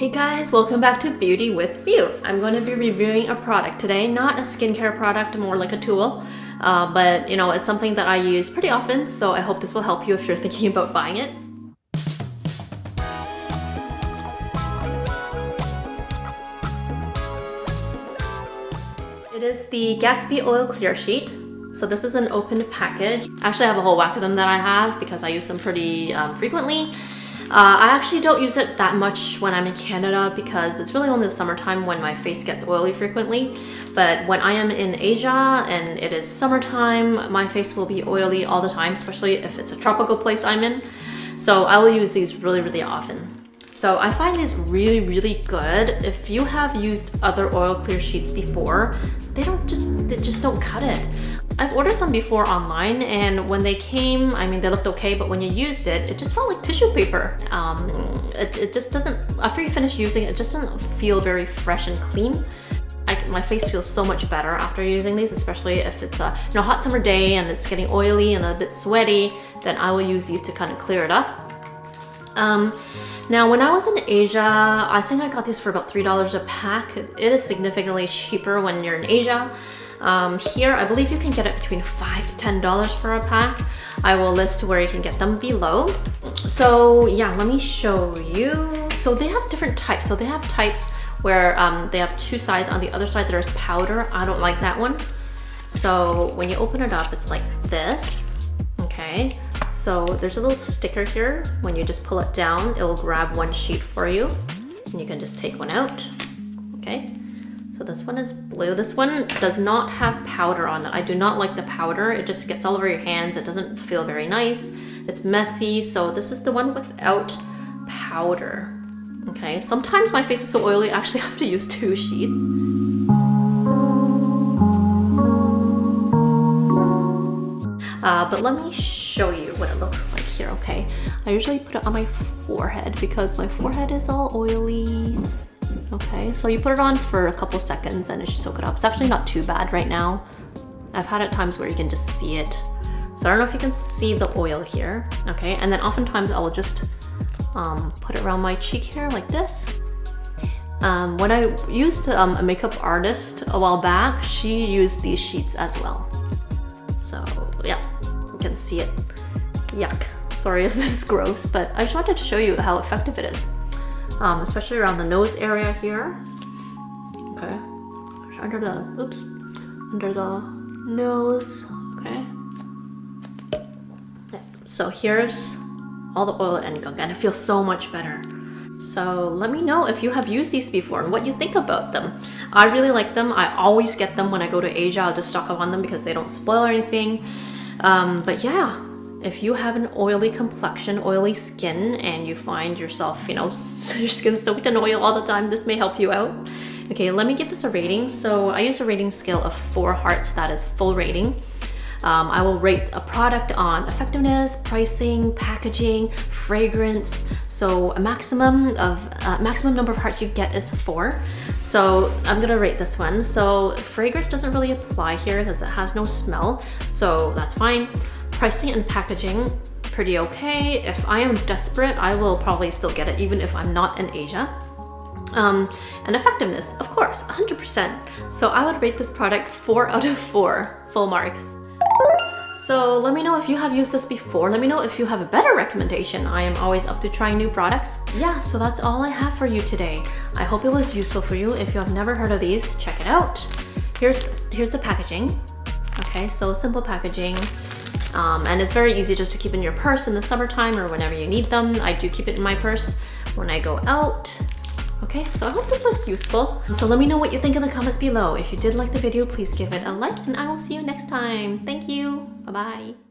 Hey guys, welcome back to Beauty with Miu. I'm going to be reviewing a product today, not a skincare product, more like a tool, but you know, it's something that I use pretty often, so I hope this will help you if you're thinking about buying it. It is the Gatsby Oil Clear Sheet. So this is an open package. Actually, I have a whole whack of them that I have because I use them pretty frequently. I actually don't use it that much when I'm in Canada because it's really only the summertime when my face gets oily frequently. But when I am in Asia and it is summertime, my face will be oily all the time, especially if it's a tropical place I'm in. So I will use these really often. So I find these really good. If you have used other oil clear sheets before, they just don't cut it. I've ordered some before online, and when they came, I mean, they looked okay, but when you used it, it just felt like tissue paper. It just doesn't, after you finish using it, it just doesn't feel very fresh and clean. My face feels so much better after using these, especially if it's a hot summer day and it's getting oily and a bit sweaty, then I will use these to kind of clear it up. Now, when I was in Asia, I think I got these for about $3 a pack. It is significantly cheaper when you're in Asia. Here, I believe you can get it between $5 to $10 for a pack. I will list where you can get them below. So yeah, let me show you. So they have different types. So they have types where they have two sides. On the other side, there's powder. I don't like that one. So when you open it up, it's like this, okay? So there's a little sticker here. When you just pull it down, it will grab one sheet for you, and you can just take one out, okay? So this one is blue. This one does not have powder on it. I do not like the powder. It just gets all over your hands. It doesn't feel very nice. It's messy. So this is the one without powder, okay? Sometimes my face is so oily, I actually have to use two sheets. But let me show you what it looks like here, okay? I usually put it on my forehead because my forehead is all oily. Okay, so you put it on for a couple seconds and it should soak it up. It's actually not too bad right now. I've had it times where you can just see it. So I don't know if you can see the oil here, okay? And then oftentimes I will just put it around my cheek here like this. When I used a makeup artist a while back, she used these sheets as well. So yeah, you can see it. Yuck. Sorry if this is gross, but I just wanted to show you how effective it is. Especially around the nose area here. Okay. Under the nose, okay. Yeah. So here's all the oil and gunk, and it feels so much better. So let me know if you have used these before and what you think about them. I really like them. I always get them when I go to Asia. I'll just stock up on them because they don't spoil or anything. But yeah, if you have an oily complexion, oily skin, and you find yourself, you know, your skin's soaked in oil all the time, this may help you out. Okay, let me give this a rating. So I use a rating scale of 4 hearts. That is full rating. I will rate a product on effectiveness, pricing, packaging, fragrance. So a maximum number of hearts you get is 4. So I'm gonna rate this one. So fragrance doesn't really apply here because it has no smell, so that's fine. Pricing and packaging, pretty okay. If I am desperate, I will probably still get it even if I'm not in Asia. And effectiveness, of course, 100%. So I would rate this product 4 out of 4 full marks. So let me know if you have used this before. Let me know if you have a better recommendation. I am always up to trying new products. Yeah, so that's all I have for you today. I hope it was useful for you. If you have never heard of these, check it out. Here's the packaging. Okay, so simple packaging. And it's very easy just to keep in your purse in the summertime or whenever you need them. I do keep it in my purse when I go out. Okay, so I hope this was useful. So let me know what you think in the comments below. If you did like the video, please give it a like, and I will see you next time. Thank you. Bye-bye.